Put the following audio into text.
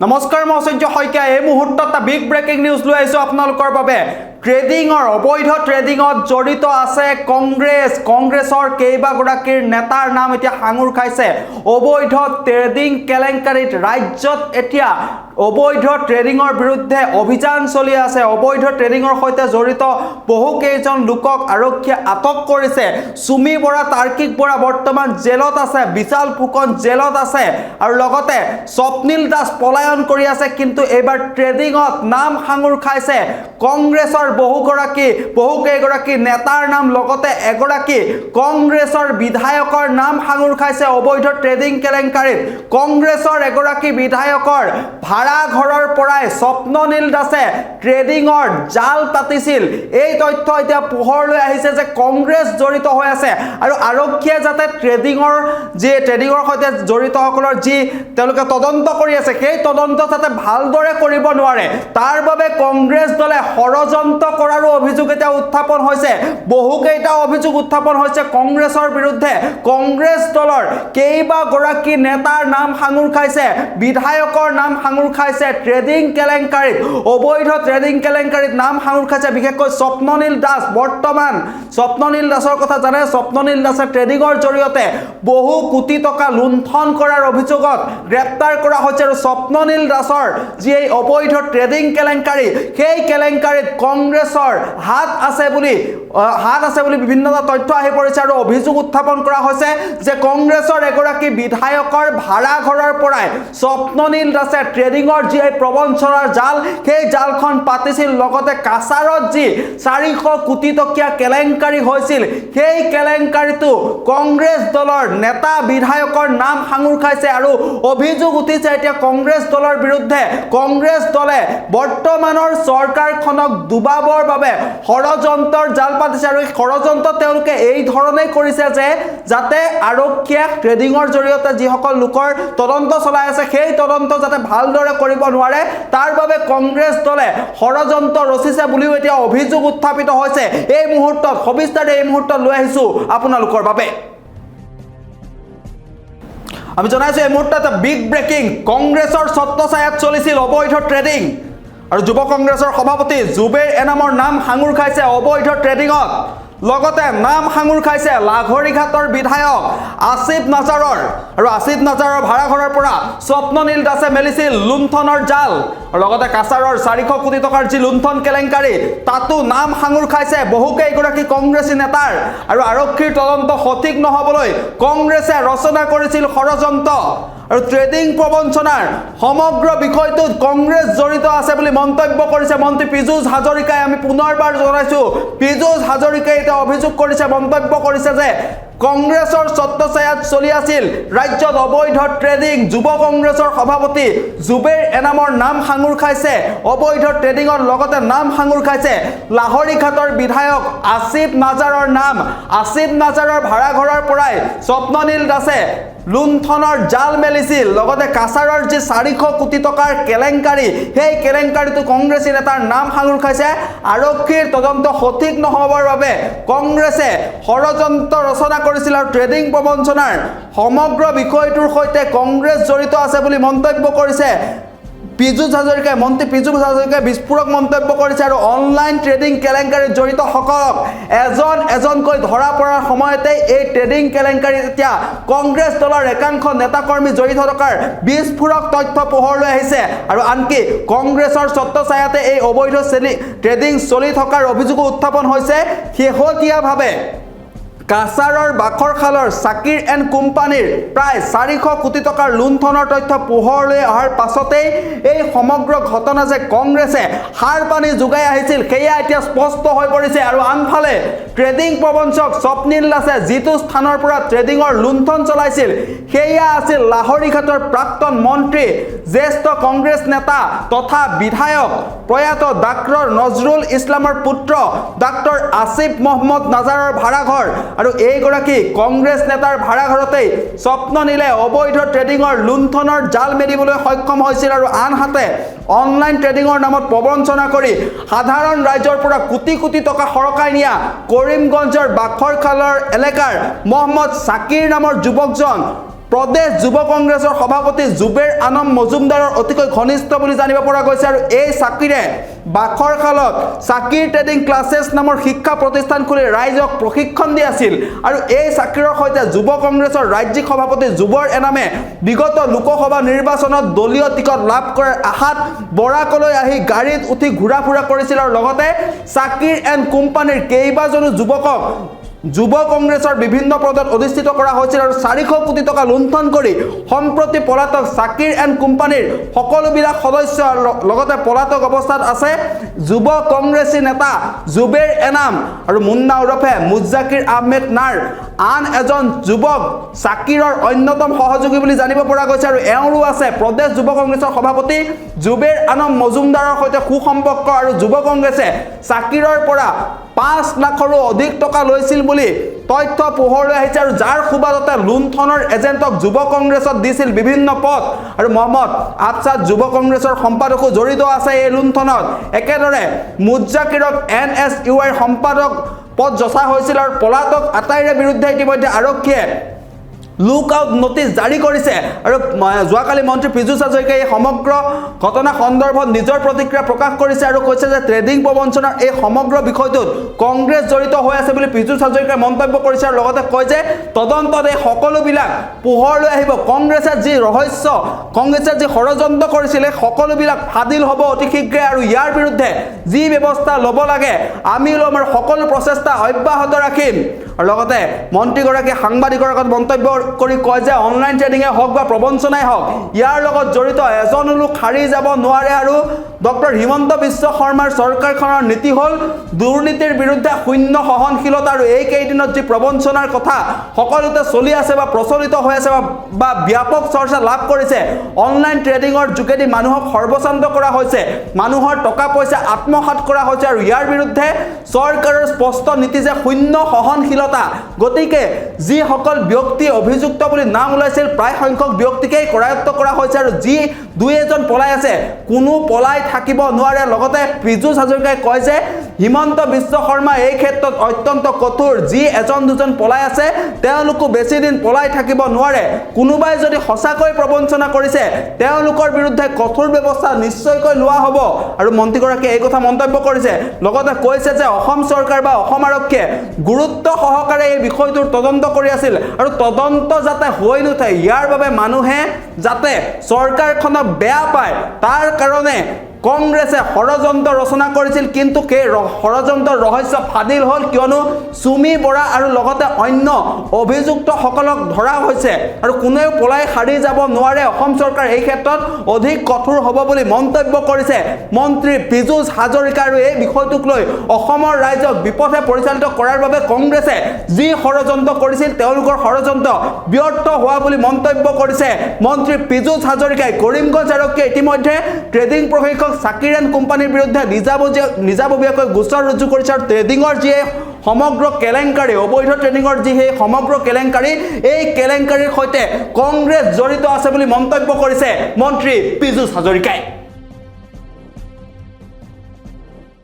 নমস্কাৰ মই সূৰ্য শইকীয়া এই মুহূৰ্তত এটা বিগ ব্ৰেকিং নিউজ লৈ আহিছো আপোনালোকৰ বাবে ট্ৰেডিংৰ অবৈধ ট্ৰেডিংত জড়িত আছে কংগ্ৰেছৰ কেইবাগৰাকীৰ নেতাৰ নাম এতিয়া হাঙুৰ খাইছে অবৈধ ট্ৰেডিং কেলেংকাৰীত ৰাজ্যত এতিয়া অবৈধ ট্ৰেডিংৰ বিৰুদ্ধে অভিযান চলি আছে অবৈধ ট্ৰেডিংৰ সৈতে জড়িত বহু কেইজন লোকক আৰক্ষীয়ে আটক কৰিছে সুমি বৰা তাৰ্কিক বৰা বৰ্তমান জেলত আছে বিশাল ফুকন জেলত আছে আৰু লগতে স্বপ্নিল দাস পলায়ন কৰি আছে কিন্তু এবাৰ ট্ৰেডিংত নাম হাঙুৰ খাইছে কংগ্ৰেছৰ বহু কেইগৰাকী নেতাৰ নাম লগতে এগৰাকী কংগ্ৰেছৰ বিধায়কৰ নাম হাঙুৰ খাইছে অবৈধ ট্ৰেডিং কেলেংকাৰীত কংগ্ৰেছৰ এগৰাকী বিধায়কৰ ভাড়া ঘৰৰ পৰাই স্বপ্ননীল দাসে ট্ৰেডিংৰ জাল পাতিছিল এই তথ্য এতিয়া পোহৰলৈ আহিছে যে কংগ্ৰেছ জড়িত হৈ আছে আৰু আৰক্ষীয়ে যাতে ট্ৰেডিংৰ সৈতে জড়িতসকলৰ যি তেওঁলোকে তদন্ত কৰি আছে সেই তদন্ত যাতে ভালদৰে কৰিব নোৱাৰে তাৰ বাবে কংগ্ৰেছ দলে ষড়যন্ত্ৰ কৰাৰো অভিযোগ এটা উত্থাপন হৈছে বহুকেইটা অভিযোগ উত্থাপন হৈছে কংগ্ৰেছৰ বিৰুদ্ধে কংগ্ৰেছ দলৰ কেইবাগৰাকী নেতাৰ নাম হাঙুৰ খাইছে বিধায়কৰ নাম হাঙুৰ খাইছে ট্ৰেডিং কেলেংকাৰীত অবৈধ ট্ৰেডিং কেলেংকাৰীত নাম হাঙুৰ খাইছে বিশেষকৈ স্বপ্ননীল দাস বৰ্তমান স্বপ্ননীল দাসৰ কথা জানে স্বপ্ননীল দাসে ট্ৰেডিংৰ জৰিয়তে বহু কোটি টকা লুণ্ঠন কৰাৰ অভিযোগত গ্ৰেপ্তাৰ কৰা হৈছে আৰু স্বপ্ননীল দাসৰ যি এই অবৈধ ট্ৰেডিং কেলেংকাৰী সেই কেলেংকাৰীত কংগ্ৰেছৰ হাত আছে বুলি বিভিন্ন তথ্য আহি পৰিছে আৰু অভিযোগ উত্থাপন কৰা হৈছে যে কংগ্ৰেছৰ এগৰাকী বিধায়কৰ ভাড়া ঘৰৰ পৰাই স্বপ্ননীল দাসে ট্ৰেডিংৰ যি প্ৰবঞ্চনাৰ জাল সেই জালখন পাতিছিল লগতে কাছাৰত যি 400 কোটি টকীয়া কেলেংকাৰী হৈছিল সেই কেলেংকাৰীটো কংগ্ৰেছ দলৰ নেতা বিধায়কৰ নাম হাঙুৰ খাইছে আৰু অভিযোগ উঠিছে এতিয়া কংগ্ৰেছ দলৰ বিৰুদ্ধে কংগ্ৰেছ দলে বৰ্তমানৰ চৰকাৰখনক দুবাবৰ বাবে ষড়যন্ত্ৰৰ জাল পাতিছে আৰু এই ষড়যন্ত্ৰ তেওঁলোকে এই ধৰণে কৰিছে যে যাতে আৰক্ষীয়ে ট্ৰেডিংৰ জৰিয়তে যিসকল লোকৰ তদন্ত চলাই আছে সেই তদন্ত যাতে ভালদৰে কৰিব নোৱাৰে তাৰ বাবে কংগ্ৰেছ দলে ষড়যন্ত্ৰ ৰচিছে বুলিও এতিয়া অভিযোগ উত্থাপিত হৈছে এই মুহূৰ্তত সবিস্তাৰে এই মুহূৰ্তত লৈ আহিছো আপোনালোকৰ বাবে আমি জনাইছো এই মুহূৰ্তত বিগ ব্ৰেকিং কংগ্ৰেছৰ ছত্ৰছায়াত চলিছিল অবৈধ ট্ৰেডিং আৰু যুৱ কংগ্ৰেছৰ সভাপতি জুবেৰ এনামৰ নাম হাঙুৰ খাইছে অবৈধ ট্ৰেডিংত লগতে নাম হাঙুৰ খাইছে লাঘৰিঘাটৰ বিধায়ক আসিফ নাজাৰৰ আৰু আসিফ নাজাৰৰ ভাড়া ঘৰৰ পৰা স্বপ্ননীল দাসে মেলিছিল লুণ্ঠনৰ জাল লগতে কাছাৰৰ 400 কোটি টকাৰ যি লুণ্ঠন কেলেংকাৰী তাতো নাম হাঙুৰ খাইছে বহুকেইগৰাকী কংগ্ৰেছী নেতাৰ আৰু আৰক্ষীৰ তদন্ত সঠিক নহবলৈ কংগ্ৰেছে ৰচনা কৰিছিল ষড়যন্ত্ৰ আৰু ট্ৰেডিং প্ৰবঞ্চনাৰ সমগ্ৰ বিষয়টোত কংগ্ৰেছ জড়িত আছে বুলি মন্তব্য কৰিছে মন্ত্ৰী পীযুষ হাজৰিকাই আমি পুনৰবাৰ জনাইছো পীযুষ হাজৰিকাই এটা অভিযোগ কৰিছে মন্তব্য কৰিছে যে কংগ্ৰেছৰ ছত্ৰছায়াত চলি আছিল ৰাজ্যত অবৈধ ট্ৰেডিং যুৱ কংগ্ৰেছৰ সভাপতি জুবেৰ এনামৰ নাম হাঙুৰ খাইছে অবৈধ ট্ৰেডিংৰ লগতে নাম হাঙুৰ খাইছে লাহৰিঘাটৰ বিধায়ক আসিফ নাজাৰৰ ভাড়া ঘৰৰ পৰাই স্বপ্ননীল দাসে লুণ্ঠনৰ জাল মেলিছিল লগতে কাছাৰৰ যি 400 কোটি টকাৰ কেলেংকাৰী সেই কেলেংকাৰীটো কংগ্ৰেছী নেতাৰ নাম হাঙুৰ খাইছে আৰক্ষীৰ তদন্ত সঠিক নহবৰ বাবে কংগ্ৰেছে ষড়যন্ত্ৰ ৰচনা কৰিছিল আৰু ট্ৰেডিং প্ৰবঞ্চনাৰ সমগ্ৰ বিষয়টোৰ সৈতে কংগ্ৰেছ জড়িত আছে বুলি মন্তব্য কৰিছে মন্ত্ৰী পীযুষ হাজৰিকাই বিস্ফোৰক মন্তব্য কৰিছে আৰু অনলাইন ট্ৰেডিং কেলেংকাৰীত জড়িত সকলক এজনকৈ ধৰা পৰাৰ সময়তে এই ট্ৰেডিং কেলেংকাৰীত এতিয়া কংগ্ৰেছ দলৰ একাংশ নেতাকৰ্মী জড়িত থকাৰ বিস্ফোৰক তথ্য পোহৰলৈ আহিছে আৰু আনকি কংগ্ৰেছৰ ছত্ৰছায়াতে এই অবৈধ ট্ৰেডিং চলি থকাৰ অভিযোগো উত্থাপন হৈছে শেহতীয়াভাৱে কাছাৰৰ বাখৰখালৰ সাকিৰ এণ্ড কোম্পানীৰ প্ৰায় 400 কোটি টকাৰ লুণ্ঠনৰ তথ্য পোহৰলৈ অহাৰ পাছতেই এই সমগ্ৰ ঘটনা যে কংগ্ৰেছে সাৰ পানী যোগাই আহিছিল সেয়া এতিয়া স্পষ্ট হৈ পৰিছে আৰু আনফালে ট্ৰেডিং প্ৰবঞ্চক স্বপ্নিল দাসে যিটো স্থানৰ পৰা ট্ৰেডিংৰ লুণ্ঠন চলাইছিল সেয়া আছিল লাহৰিঘাটৰ প্ৰাক্তন মন্ত্ৰী জ্যেষ্ঠ কংগ্ৰেছ নেতা তথা বিধায়ক প্ৰয়াত ডাক্তৰ নজৰুল ইছলামৰ পুত্ৰ ডাক্তৰ আসিফ মহম্মদ নাজাৰৰ ভাড়া ঘৰ আৰু এইগৰাকী কংগ্ৰেছ নেতাৰ ভাড়া ঘৰতেই স্বপ্ননীলে অবৈধ ট্ৰেডিংৰ লুণ্ঠনৰ জাল মেলিবলৈ সক্ষম হৈছিল আৰু আনহাতে অনলাইন ট্ৰেডিংৰ নামত প্ৰবঞ্চনা কৰি সাধাৰণ ৰাইজৰ পৰা কোটি কোটি টকা সৰকাই নিয়া কৰিমগঞ্জৰ বাখৰখালৰ এলেকাৰ মহম্মদ সাকিৰ নামৰ যুৱকজন প্ৰদেশ যুৱ কংগ্ৰেছৰ সভাপতি জুবেৰ আনম মজুমদাৰৰ অতিকৈ ঘনিষ্ঠ বুলি জানিব পৰা গৈছে আৰু এই চাকিৰে বাখৰখালত চাকিৰ ট্ৰেডিং ক্লাছেছ নামৰ শিক্ষা প্ৰতিষ্ঠান খুলি ৰাইজক প্ৰশিক্ষণ দি আছিল আৰু এই চাকিৰৰ সৈতে যুৱ কংগ্ৰেছৰ ৰাজ্যিক সভাপতি জুবৰ এনামে বিগত লোকসভা নিৰ্বাচনত দলীয় টিকট লাভ কৰাৰ আশাত বৰাকলৈ আহি গাড়ীত উঠি ঘূৰা ফুৰা কৰিছিল আৰু লগতে চাকিৰ এণ্ড কোম্পানীৰ কেইবাজনো যুৱকক যুৱ কংগ্ৰেছৰ বিভিন্ন পদত অধিষ্ঠিত কৰা হৈছিল আৰু 400 কোটি টকা লুণ্ঠন কৰি সম্প্ৰতি পলাতক চাকিৰ এণ্ড কোম্পানীৰ সকলোবিলাক সদস্য লগতে পলাতক অৱস্থাত আছে যুৱ কংগ্ৰেছী নেতা জুবেৰ এনাম আৰু মুন্না ওৰফে মুজাকিৰ আহমেদ নাৰ আন এজন যুৱক চাকিৰৰ অন্যতম সহযোগী বুলি জানিব পৰা গৈছে আৰু এওঁৰো আছে প্ৰদেশ যুৱ কংগ্ৰেছৰ সভাপতি জুবেৰ আনম মজুমদাৰৰ সৈতে সুসম্পৰ্ক আৰু যুৱ কংগ্ৰেছে চাকিৰৰ পৰা 5 লাখৰো অধিক টকা লৈছিল বুলি তথ্য পোহৰলৈ আহিছে আৰু যাৰ সুবাদতে লুণ্ঠনৰ এজেণ্টক যুৱ কংগ্ৰেছত দিছিল বিভিন্ন পদ আৰু মহম্মদ আফছাদ যুৱ কংগ্ৰেছৰ সম্পাদকো জড়িত আছে এই লুণ্ঠনত একেদৰে মুজাকিৰক NSUৰ সম্পাদক পদ যচা হৈছিল আৰু পলাতক আটাইৰে বিৰুদ্ধে ইতিমধ্যে আৰক্ষীয়ে লুক আউট নোটিছ জাৰি কৰিছে আৰু যোৱাকালি মন্ত্ৰী পীযুষ হাজৰিকাই এই সমগ্ৰ ঘটনা সন্দৰ্ভত নিজৰ প্ৰতিক্ৰিয়া প্ৰকাশ কৰিছে আৰু কৈছে যে ট্ৰেডিং প্ৰবঞ্চনাৰ এই সমগ্ৰ বিষয়টোত কংগ্ৰেছ জড়িত হৈ আছে বুলি পীযুষ হাজৰিকাই মন্তব্য কৰিছে আৰু লগতে কয় যে তদন্তত এই সকলোবিলাক পোহৰলৈ আহিব কংগ্ৰেছে যি ৰহস্য কংগ্ৰেছে যি ষড়যন্ত্ৰ কৰিছিল সকলোবিলাক ফাদিল হ'ব অতি শীঘ্ৰে আৰু ইয়াৰ বিৰুদ্ধে যি ব্যৱস্থা ল'ব লাগে আমি ল'ম আৰু সকলো প্ৰচেষ্টা অব্যাহত ৰাখিম আৰু লগতে মন্ত্ৰীগৰাকীয়ে সাংবাদিকৰ আগত মন্তব্য কৰি কয় যে অনলাইন ট্ৰেডিঙে হওক বা প্ৰবঞ্চনাই হওক ইয়াৰ লগত জড়িত এজনো লোক খাৰি যাব নোৱাৰে আৰু ডক্টৰ হিমন্ত বিশ্ব শৰ্মাৰ চৰকাৰখনৰ নীতি হ'ল দুৰ্নীতিৰ বিৰুদ্ধে শূন্য সহনশীলতা আৰু এই কেইদিনত যি প্ৰবঞ্চনাৰ কথা সকলোতে চলি আছে বা প্ৰচলিত হৈ আছে বা ব্যাপক চৰ্চা লাভ কৰিছে অনলাইন ট্ৰেডিঙৰ যোগেদি মানুহক সৰ্বশান্ত কৰা হৈছে মানুহৰ টকা পইচা আত্মসাৎ কৰা হৈছে আৰু ইয়াৰ বিৰুদ্ধে চৰকাৰৰ স্পষ্ট নীতি যে শূন্য সহনশীলতা গতিকে যিসকল ব্যক্তি অভিযুক্ত বুলি নাম ওলাইছিল প্ৰায় সংখ্যক ব্যক্তিকেই কৰায়ত্ব কৰা হৈছে আৰু যি দুই এজন পলাই আছে কোনো পলাই থাকিব নোৱাৰে লগতে পীযুষ হাজৰিকাই কয় যে হিমন্ত বিশ্ব শৰ্মা এই ক্ষেত্ৰত অত্যন্ত কঠোৰ যি এজন দুজন পলাই আছে তেওঁলোকো বেছি দিন পলাই থাকিব নোৱাৰে কোনোবাই যদি সঁচাকৈ প্ৰবঞ্চনা কৰিছে তেওঁলোকৰ বিৰুদ্ধে কঠোৰ ব্যৱস্থা নিশ্চয়কৈ লোৱা হ'ব আৰু মন্ত্ৰীগৰাকীয়ে এই কথা মন্তব্য কৰিছে লগতে কৈছে যে অসম চৰকাৰ বা অসম আৰক্ষীয়ে গুৰুত্ব সহকাৰে এই বিষয়টোৰ তদন্ত কৰি আছিল আৰু তদন্ত যাতে হৈ নুঠে ইয়াৰ বাবে মানুহে যাতে চৰকাৰখনক বেয়া পায় তাৰ কাৰণে কংগ্ৰেছে ষড়যন্ত্ৰ ৰচনা কৰিছিল কিন্তু সেই ষড়যন্ত্ৰৰ ৰহস্য ফাদিল হ'ল কিয়নো সুমি বৰা আৰু লগতে অন্য অভিযুক্তসকলক ধৰা হৈছে আৰু কোনেও পলাই সাৰি যাব নোৱাৰে অসম চৰকাৰ এই ক্ষেত্ৰত অধিক কঠোৰ হ'ব বুলি মন্তব্য কৰিছে মন্ত্ৰী পীযুষ হাজৰিকা আৰু এই বিষয়টোক লৈ অসমৰ ৰাইজক বিপথে পৰিচালিত কৰাৰ বাবে কংগ্ৰেছে যি ষড়যন্ত্ৰ কৰিছিল তেওঁলোকৰ ষড়যন্ত্ৰ ব্যৰ্থ হোৱা বুলি মন্তব্য কৰিছে মন্ত্ৰী পীযুষ হাজৰিকাই কৰিমগঞ্জ আৰক্ষীয়ে ইতিমধ্যে ট্ৰেডিং প্ৰশিক্ষক চাকিৰ এণ্ড কোম্পানীৰ বিৰুদ্ধে নিজাববীয়াকৈ গোচৰ ৰুজু কৰিছে আৰু ট্ৰেডিঙৰ যি সমগ্ৰ কেলেংকাৰী অবৈধ ট্ৰেডিঙৰ যি সেই সমগ্ৰ কেলেংকাৰী এই কেলেংকাৰীৰ সৈতে কংগ্ৰেছ জড়িত আছে বুলি মন্তব্য কৰিছে মন্ত্ৰী পীযুষ হাজৰিকাই